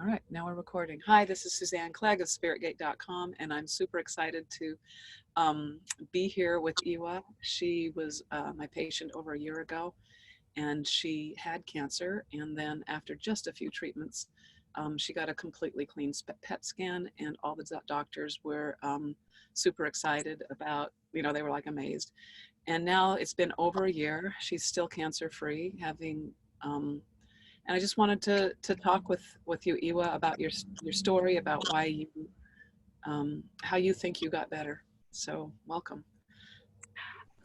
All right, now we're recording. Hi, this is Suzanne Clegg of spiritgate.com, and I'm super excited to be here with Ewa. She was my patient over a year ago, and she had cancer, and then after just a few treatments, she got a completely clean PET scan, and all the doctors were super excited about, they were like amazed. And now it's been over a year. She's still cancer-free, having and I just wanted to talk with you, Ewa, about your story, about why you, how you think you got better. So welcome.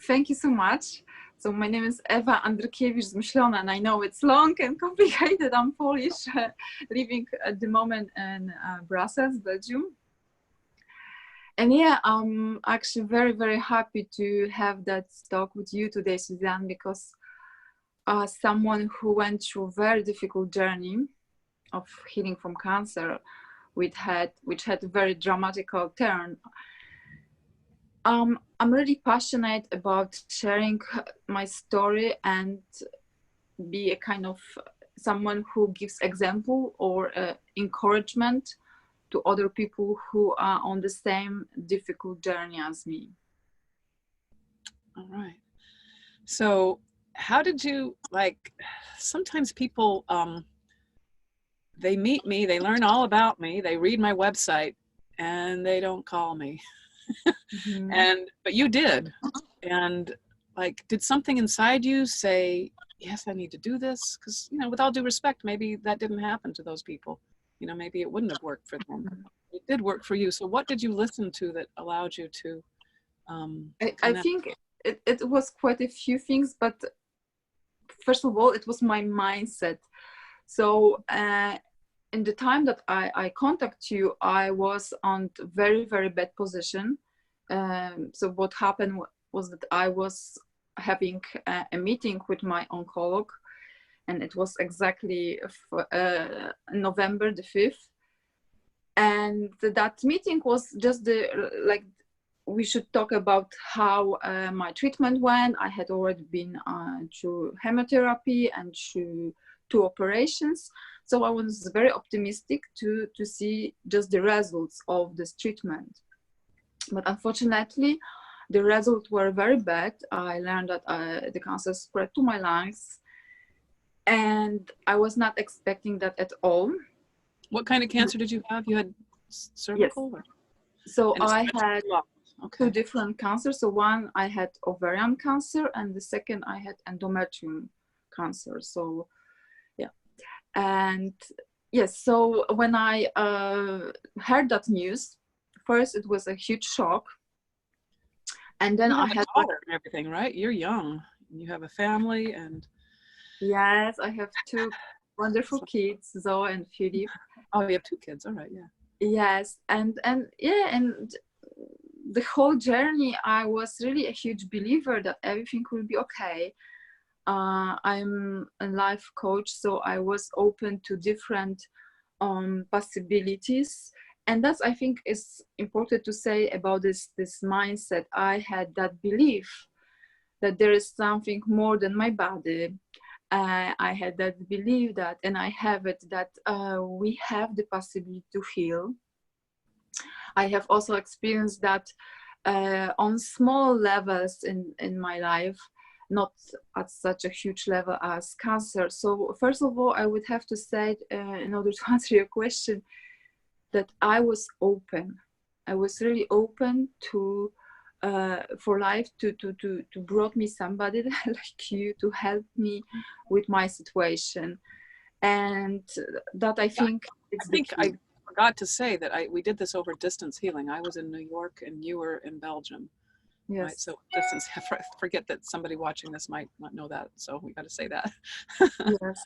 Thank you so much. So my name is 𝗹𝗲𝗿𝗶𝗆 Zmyslona, and I know it's long and complicated. I'm Polish, living at the moment in Brussels, Belgium. And yeah, I'm actually very, very happy to have that talk with you today, Suzanne, because someone who went through a very difficult journey of healing from cancer, which had a very dramatic turn. I'm really passionate about sharing my story and be a kind of someone who gives example or encouragement to other people who are on the same difficult journey as me. All right. So how did you, sometimes people, they meet me, they learn all about me, they read my website, and they don't call me. Mm-hmm. But you did. And did something inside you say, yes, I need to do this? Because, with all due respect, maybe that didn't happen to those people. Maybe it wouldn't have worked for them. It did work for you. So what did you listen to that allowed you to I think it was quite a few things, but first of all, it was my mindset. So in the time that I contacted you, I was on very, very bad position. So what happened was that I was having a meeting with my oncologist, and it was exactly November the 5th. And that meeting was just we should talk about how my treatment went. I had already been through chemotherapy and through 2 operations. So I was very optimistic to see just the results of this treatment. But unfortunately, the results were very bad. I learned that the cancer spread to my lungs, and I was not expecting that at all. What kind of cancer did you have? You had cervical? Yes. So I had 2 different cancers. So one, I had ovarian cancer, and the second, I had endometrium cancer. So yeah. And yes, so when I heard that news, first it was a huge shock. And then I had daughter and everything, right? You're young. You have a family and... Yes, I have 2 wonderful kids, Zoe and Philip. Oh, you have 2 kids. All right, yeah. Yes, and yeah, and the whole journey, I was really a huge believer that everything will be okay. I'm a life coach, so I was open to different possibilities. And that's, I think, is important to say about this mindset. I had that belief that there is something more than my body. I had that belief that, and I have it, that we have the possibility to heal. I have also experienced that on small levels in my life, not at such a huge level as cancer. So first of all, I would have to say, in order to answer your question, that I was open. I was really open to for life to brought me somebody like you to help me with my situation. And that I think I forgot to say that we did this over distance healing. I was in New York and you were in Belgium. Yes. Right? So distance, forget that somebody watching this might not know that. So we got to say that. Yes.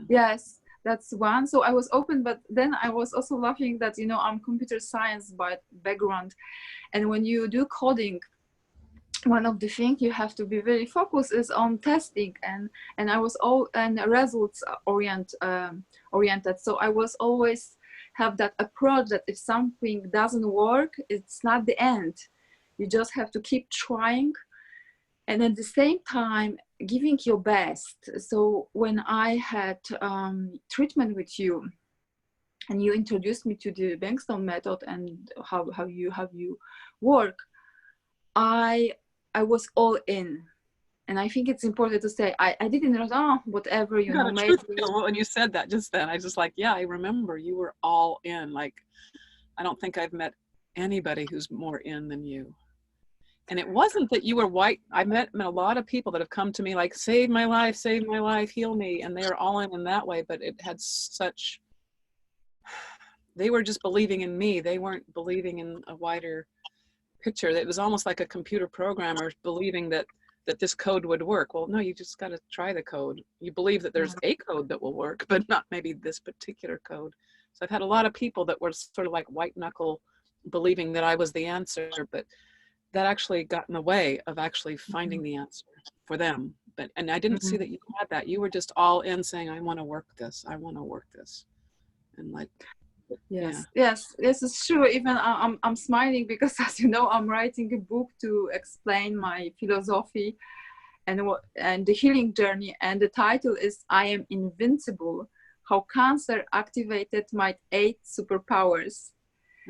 Yes. That's one. So I was open, but then I was also laughing that, I'm computer science by background. And when you do coding, one of the things you have to be very focused is on testing, and I was results oriented. So I was always have that approach that if something doesn't work, it's not the end. You just have to keep trying, and at the same time giving your best. So when I had treatment with you, and you introduced me to the Bengston method and how you work, I was all in. And I think it's important to say, I didn't know, oh, whatever, you know, maybe. When you said that just then, I just like, yeah, I remember you were all in. Like, I don't think I've met anybody who's more in than you. And it wasn't that you were white. I met a lot of people that have come to me like, save my life, heal me. And they're all in that way, but it had such, they were just believing in me. They weren't believing in a wider picture. It was almost like a computer programmer believing that this code would work. Well, no, you just got to try the code. You believe that there's a code that will work, but not maybe this particular code. So I've had a lot of people that were sort of like white knuckle believing that I was the answer, but that actually got in the way of actually finding the answer for them. And I didn't see that you had that. You were just all in saying, I want to work this. I want to work this. And like, yes, it's true. Even I'm smiling because, as you know, I'm writing a book to explain my philosophy and the healing journey. And the title is I Am Invincible, How Cancer Activated My 8 Superpowers.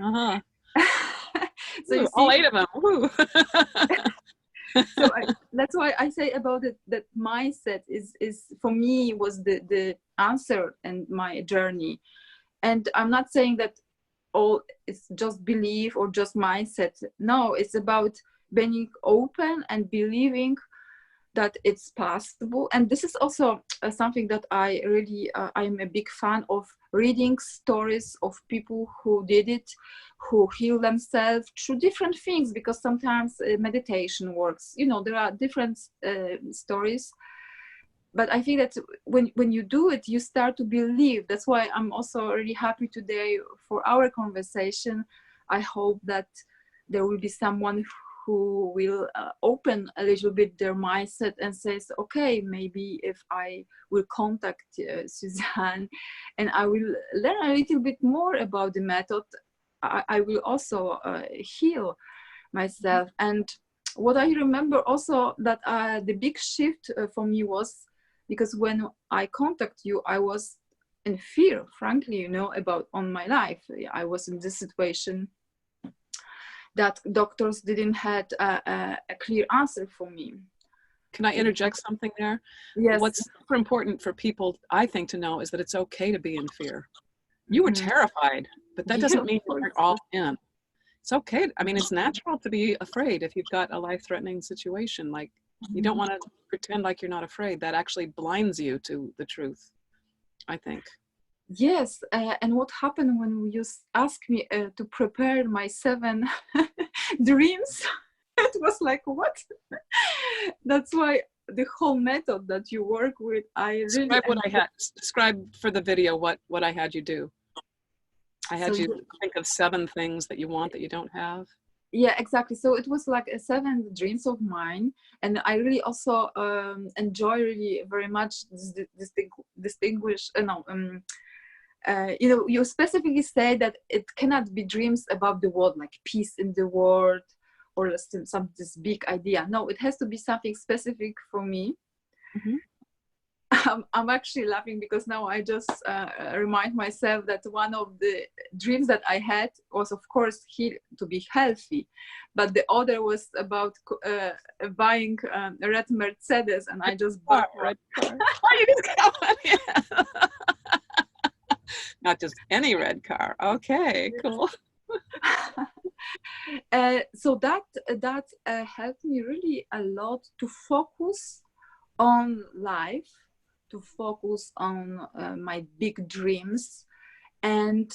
Uh-huh. So you see, all 8 of them. Woo. So that's why I say about it that mindset is for me was the answer and my journey. And I'm not saying that all it's just belief or just mindset. No, it's about being open and believing that it's possible. And this is also something that I really, I'm a big fan of, reading stories of people who did it, who heal themselves through different things, because sometimes meditation works. You know, there are different stories. But I think that when you do it, you start to believe. That's why I'm also really happy today for our conversation. I hope that there will be someone who will open a little bit their mindset and says, okay, maybe if I will contact Suzanne and I will learn a little bit more about the method, I will also heal myself. And what I remember also that the big shift for me was, because when I contact you, I was in fear, frankly, you know, about on my life. I was in this situation that doctors didn't have a clear answer for me. Can I interject something there? Yes. What's super important for people, I think, to know is that it's okay to be in fear. You were terrified, but that doesn't mean you're all in. It's okay. I mean, it's natural to be afraid if you've got a life-threatening situation. Like, you don't want to pretend like you're not afraid. That actually blinds you to the truth, I think. Yes, and what happened when you asked me to prepare my 7 dreams? It was like, what? That's why the whole method that you work with, I really describe for the video what I had you do. I had you think of 7 things that you want that you don't have. Yeah, exactly. So it was like 7 dreams of mine, and I really also enjoy really very much you know, you specifically say that it cannot be dreams about the world, like peace in the world or this big idea. No, it has to be something specific for me. I'm actually laughing because now I just remind myself that one of the dreams that I had was, of course, to be healthy, but the other was about buying a red Mercedes, and I just bought a red car. Oh, you just got one, yeah. Not just any red car. Okay, cool. So that helped me really a lot to focus on life, to focus on my big dreams. And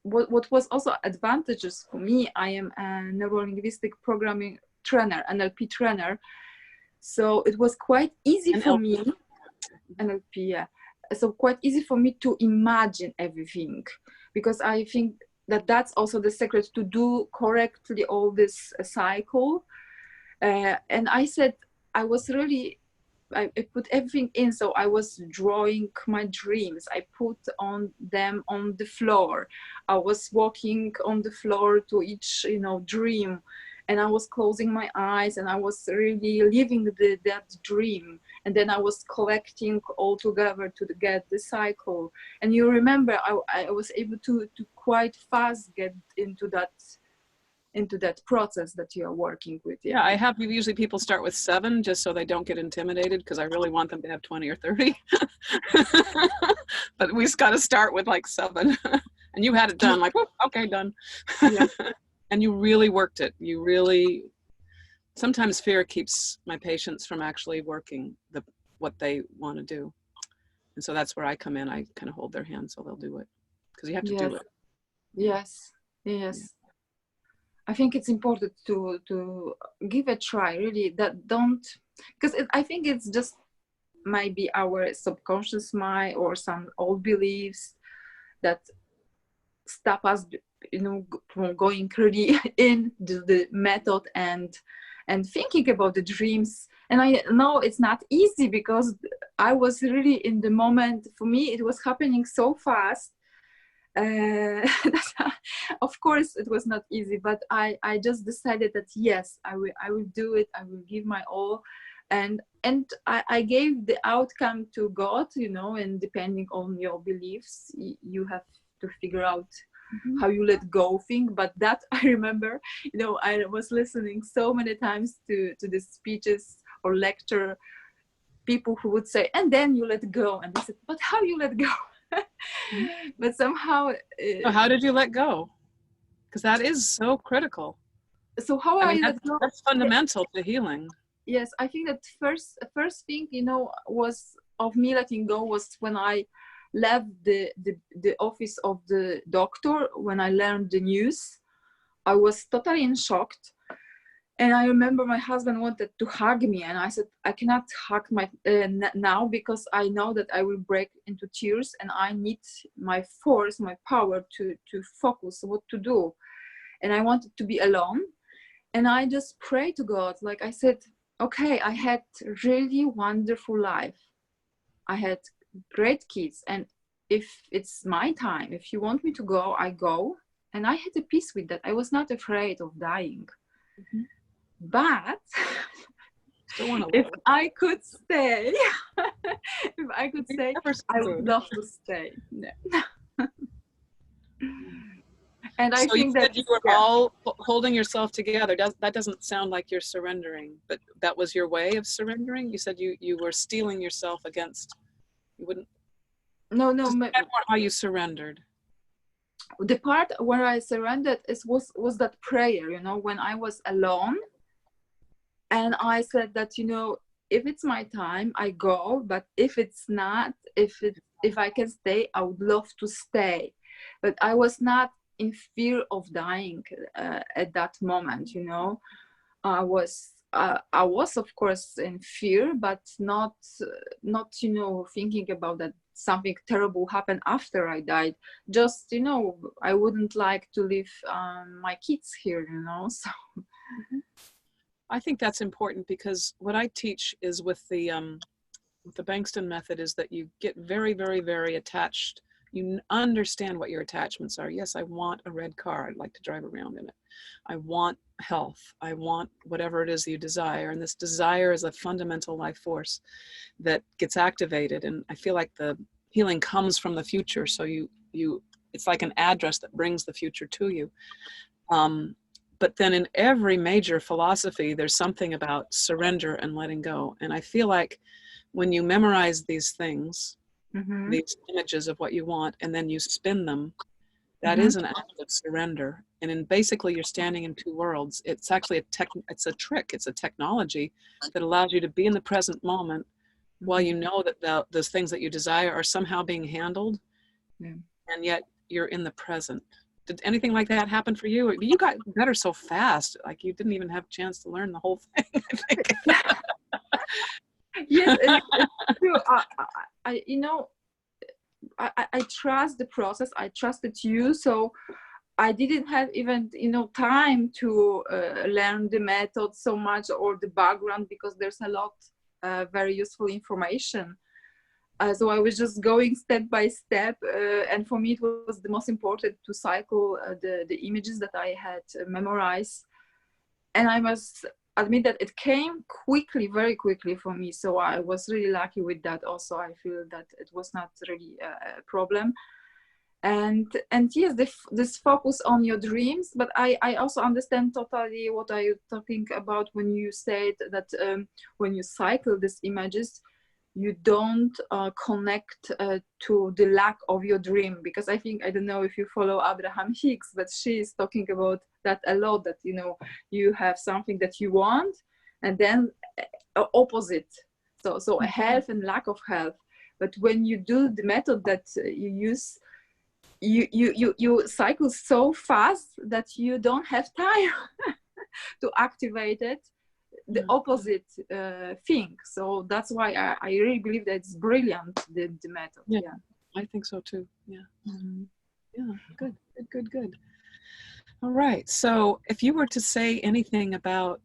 what was also advantages for me, I am a neuro-linguistic programming trainer, NLP trainer. So it was quite easy for me, NLP, yeah. So quite easy for me to imagine everything, because I think that that's also the secret to do correctly all this cycle. And I said, I put everything in. So I was drawing my dreams. I put them on the floor. I was walking on the floor to each, you know, dream. and I was closing my eyes and I was really living that dream. And then I was collecting all together to get the cycle. And you remember, I was able to quite fast get into that process that you are working with. Yeah, I have usually people start with 7 just so they don't get intimidated, because I really want them to have 20 or 30. But we just got to start with like 7. And you had it done, like, oh, okay, done. Yeah. And you really worked it. You really, sometimes fear keeps my patients from actually working what they want to do. And so that's where I come in. I kind of hold their hand so they'll do it, because you have to do it. Yes, yes. Yeah. I think it's important to give a try, really, that don't, because I think it's just maybe our subconscious mind or some old beliefs that stop us, you know, from going really into the method and thinking about the dreams. And I know it's not easy, because I was really in the moment. For me, it was happening so fast. Of course it was not easy, but I just decided that yes, I will do it. I will give my all, and I gave the outcome to God, you know, and depending on your beliefs, you have to figure out how you let go thing. But that I remember, you know, I was listening so many times to the speeches or lecture, people who would say, and then you let go, and I said, but how you let go? But somehow so how did you let go? Because that is so critical. So how I let go, that's fundamental to healing. Yes, I think that first thing, you know, was of me letting go was when I left the office of the doctor. When I learned the news, I was totally in shock. And I remember my husband wanted to hug me, and I said, I cannot hug my now, because I know that I will break into tears, and I need my force, my power to focus what to do. And I wanted to be alone. And I just prayed to God. Like I said, okay, I had really wonderful life. I had great kids. And if it's my time, if you want me to go, I go. And I had a peace with that. I was not afraid of dying. But if I could stay, I would love to stay. Yeah. And I think that you were all holding yourself together. That doesn't sound like you're surrendering, but that was your way of surrendering. You said you were steeling yourself against. You wouldn't. No. How you surrendered. The part where I surrendered was that prayer. You know, when I was alone. And I said that, you know, if it's my time, I go. But if it's not, if I can stay, I would love to stay. But I was not in fear of dying at that moment. You know, I was of course in fear, but not you know, thinking about that something terrible happened after I died. Just, you know, I wouldn't like to leave my kids here. You know, so. I think that's important, because what I teach is with the Bengston Method is that you get very, very, very attached. You understand what your attachments are. Yes, I want a red car. I'd like to drive around in it. I want health. I want whatever it is you desire. And this desire is a fundamental life force that gets activated. And I feel like the healing comes from the future. So it's like an address that brings the future to you. But then in every major philosophy, there's something about surrender and letting go. And I feel like when you memorize these things, these images of what you want, and then you spin them, that is an act of surrender. And basically you're standing in two worlds. It's actually it's a trick. It's a technology that allows you to be in the present moment while you know that those things that you desire are somehow being handled, and yet you're in the present. Did anything like that happen for you? You got better so fast. Like you didn't even have a chance to learn the whole thing, I think. Yes, it's true. You know, I trust the process. I trusted you. So I didn't have even, you know, time to learn the method so much or the background, because there's a lot very useful information. So I was just going step by step, and for me it was the most important to cycle the images that I had memorized. and I must admit that it came quickly, very quickly for me. So I was really lucky with that. Also, I feel that it was not really a problem. And yes, this focus on your dreams, but I also understand totally what are you talking about when you said that when you cycle these images, you don't connect to the lack of your dream, because I think, I don't know if you follow 𝗹𝗲𝗶𝗆𝗆𝗃, but she is talking about that a lot, that, you know, you have something that you want and then opposite. So health and lack of health. But when you do the method that you use, you cycle so fast that you don't have time to activate it, the opposite thing. So that's why I really believe that it's brilliant, the method. Yeah, I think so too. Yeah. Yeah, good. All right, so if you were to say anything about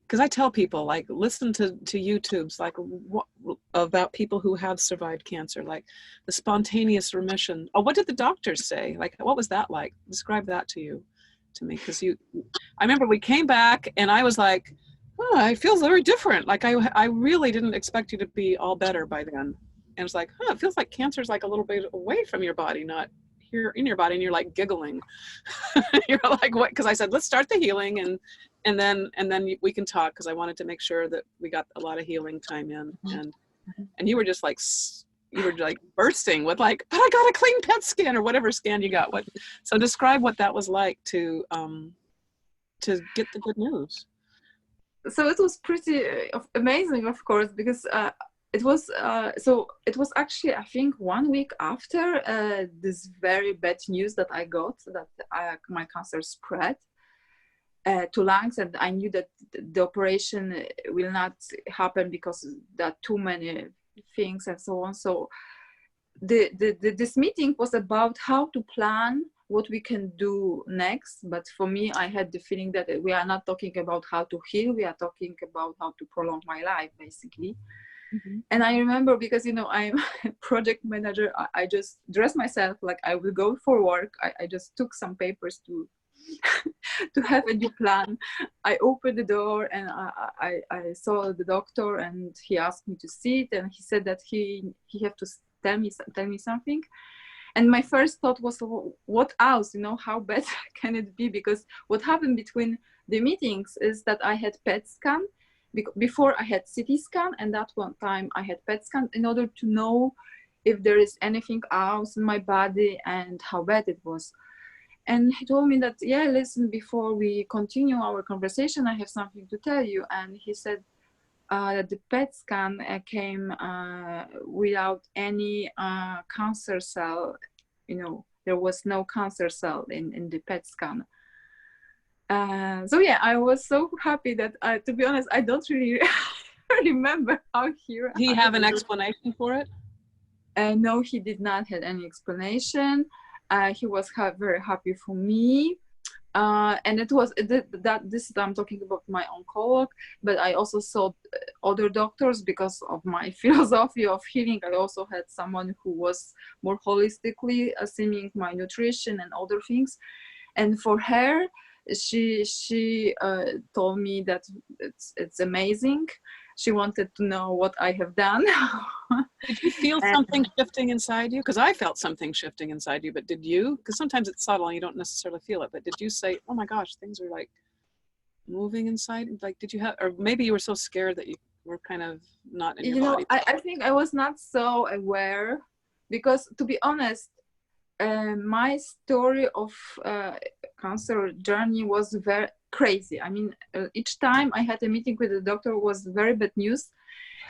because I tell people, like, listen to YouTubes, like, what about people who have survived cancer, like the spontaneous remission. Oh, what did the doctors say? Like, what was that like? Describe that to me, because I remember we came back and I was like, oh, I feel very different. Like, I really didn't expect you to be all better by then. And it's like, it feels like cancer's like a little bit away from your body, not here in your body. And you're like giggling. You're like, what? Because I said, let's start the healing and then we can talk, because I wanted to make sure that we got a lot of healing time in. And you were just like, bursting with like, but I got a clean PET scan, or whatever scan you got. So describe what that was like to get the good news. So it was pretty amazing, of course, because it was actually, I think, 1 week after this very bad news that I got, that my cancer spread to lungs, and I knew that the operation will not happen because there are too many things and so on. So this meeting was about how to plan what we can do next. But for me, I had the feeling that we are not talking about how to heal, we are talking about how to prolong my life, basically. And I remember, because, you know, I'm a project manager, I just dressed myself like I will go for work. I just took some papers to have a new plan. I opened the door and I saw the doctor, and he asked me to sit, and he said that he had to tell me something. And my first thought was, what else, you know, how bad can it be? Because what happened between the meetings is that I had PET scan. Before I had CT scan, and that one time I had PET scan, in order to know if there is anything else in my body and how bad it was. And he told me that, yeah, listen, before we continue our conversation, I have something to tell you. And he said that the PET scan came without any cancer cell. You know, there was no cancer cell in the PET scan. So yeah, I was so happy that, to be honest, I don't really remember how here. Did he have an explanation for it? No, he did not have any explanation. He was very happy for me. And it was this I'm talking about my oncologist, but I also saw other doctors because of my philosophy of healing. I also had someone who was more holistically assessing my nutrition and other things. And for her, she told me that it's amazing. She wanted to know what I have done. Did you feel something shifting inside you? Because I felt something shifting inside you, but did you? Because sometimes it's subtle and you don't necessarily feel it, but did you say, oh my gosh, things are like moving inside? Like, did you have, or maybe you were so scared that you were kind of not in your body? I think I was not so aware, because, to be honest, my story of cancer journey was very crazy. I mean, each time I had a meeting with the doctor was very bad news,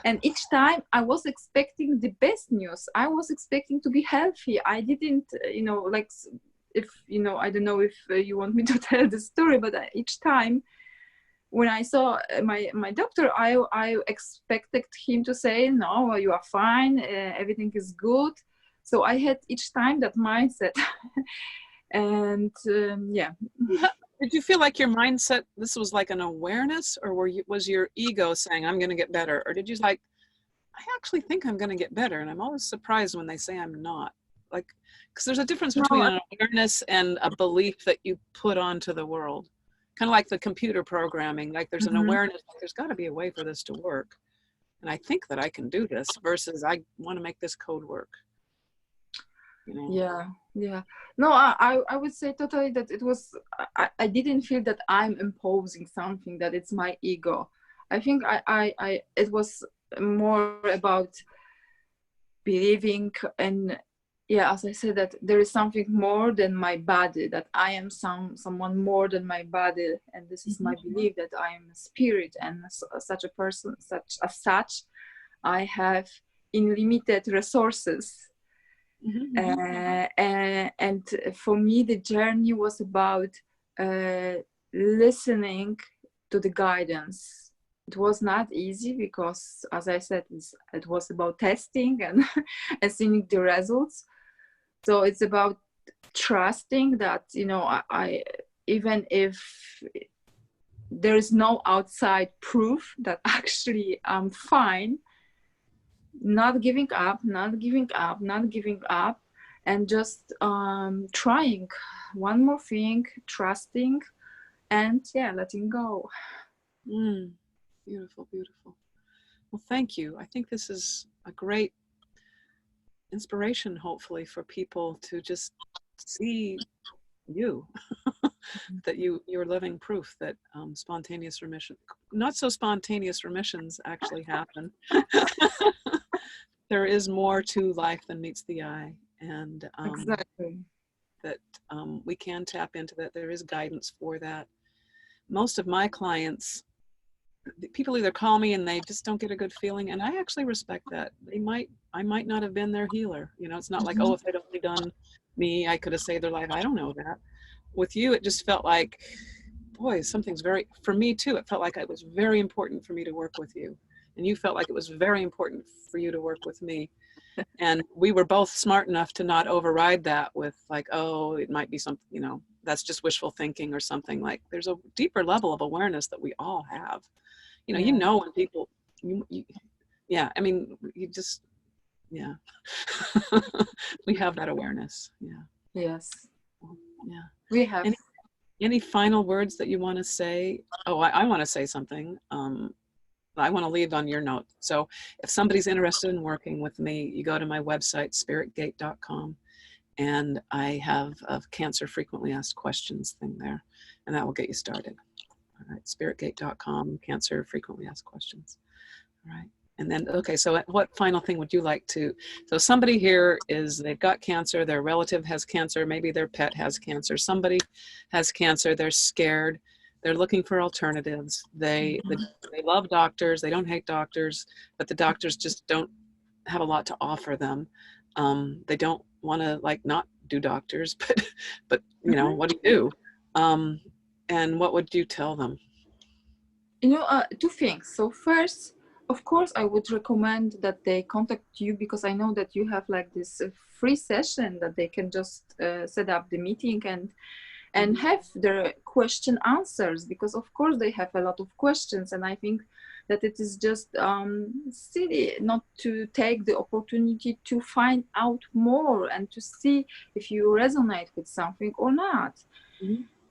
and each time I was expecting the best news. I was expecting to be healthy. I didn't, like, if I don't know if you want me to tell the story, but each time when I saw my doctor, I expected him to say, no, you are fine, everything is good. So I had each time that mindset. And yeah. Did you feel like your mindset, this was like an awareness, or was your ego saying, I'm going to get better? Or did you like, I actually think I'm going to get better? And I'm always surprised when they say I'm not. like, because there's a difference between an awareness and a belief that you put onto the world. Kind of like the computer programming, like there's an awareness, like, there's got to be a way for this to work. And I think that I can do this versus I want to make this code work. You know? Yeah. No, I would say totally that it was, I didn't feel that I'm imposing something, that it's my ego. I think it was more about believing, and as I said, that there is something more than my body, that I am someone more than my body, and this is my belief that I am a spirit, and such a person, such I have unlimited resources. And for me, the journey was about listening to the guidance. It was not easy because, as I said, it was about testing and seeing the results. So it's about trusting that, you know, I even if there is no outside proof that actually I'm fine, not giving up, and just trying one more thing, trusting, and letting go. Beautiful, beautiful. Well, thank you. I think this is a great inspiration, hopefully, for people to just see you, that you're living proof that spontaneous remission, not so spontaneous remissions actually happen. There is more to life than meets the eye, and exactly. that we can tap into that. There is guidance for that. Most of my clients, people either call me and they just don't get a good feeling, and I actually respect that. I might not have been their healer. You know, it's not like, oh, if they'd only done me, I could have saved their life. I don't know that. With you, it just felt like, boy, something's for me too, it felt like it was very important for me to work with you. And you felt like it was very important for you to work with me. And we were both smart enough to not override that with like, oh, it might be something, you know, that's just wishful thinking or something. Like there's a deeper level of awareness that we all have. You know, you know, when people, I mean, you just, we have that awareness. Yes. Yeah. We have. Any final words that you want to say? Oh, I want to say something. I want to leave on your note. So if somebody's interested in working with me, you go to my website, spiritgate.com, and I have a cancer frequently asked questions thing there, and that will get you started. All right, spiritgate.com, cancer frequently asked questions. All right. And then, okay, so what final thing would you like to, so somebody here they've got cancer, their relative has cancer, maybe their pet has cancer, somebody has cancer, they're scared, they're looking for alternatives. They love doctors, they don't hate doctors, but the doctors just don't have a lot to offer them. They don't want to not do doctors, but you know, what do you do? And what would you tell them? You know, two things. So first, of course, I would recommend that they contact you, because I know that you have this free session that they can just set up the meeting and have their question answers, because of course they have a lot of questions, and I think that it is just silly not to take the opportunity to find out more and to see if you resonate with something or not.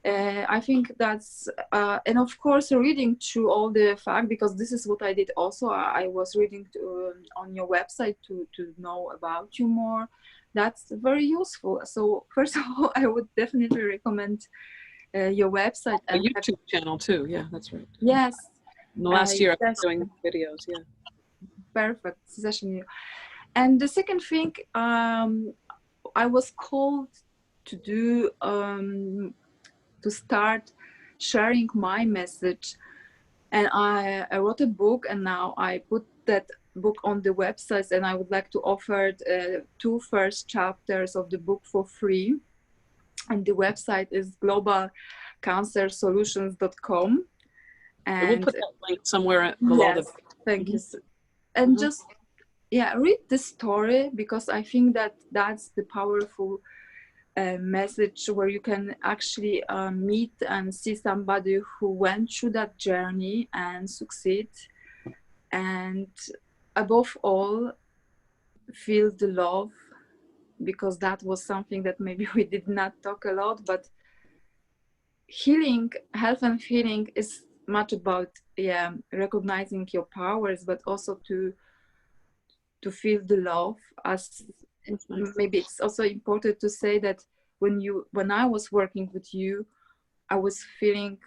I think that's, and of course, reading through all the facts, because this is what I did also. I was reading on your website to know about you more. That's very useful. So first of all, I would definitely recommend your website. A YouTube channel too. Yeah, that's right. Yes. In the last year, I've been doing videos. Yeah. Perfect session. And the second thing, I was called to do, to start sharing my message, and I wrote a book, and now I put that book on the website, and I would like to offer 2 first chapters of the book for free. And the website is globalcancersolutions.com, and we'll put that link somewhere below. Yes, thank you. And just read the story, because I think that that's the powerful message, where you can actually meet and see somebody who went through that journey and succeed, and above all, feel the love because that was something that maybe we did not talk a lot, but healing, health and healing is much about recognizing your powers, but also to feel the love. As maybe it's also important to say that when I was working with you, I was feeling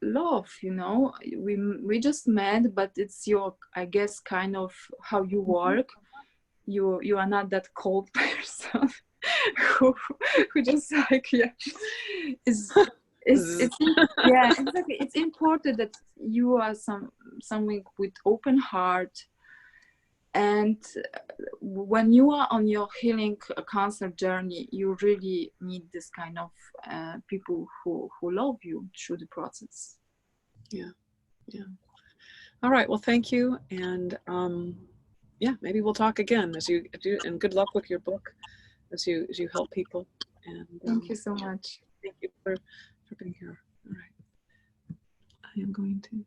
love, you know. We just met, but it's your, I guess, kind of how you work. You are not that cold person who just like it's yeah, exactly. It's important that you are someone with open heart, and when you are on your healing cancer journey, you really need this kind of people who love you through the process. Yeah. All right, well, thank you, and yeah, maybe we'll talk again as you do, and good luck with your book as you help people. And thank you so much. Thank you for being here. All right, I am going to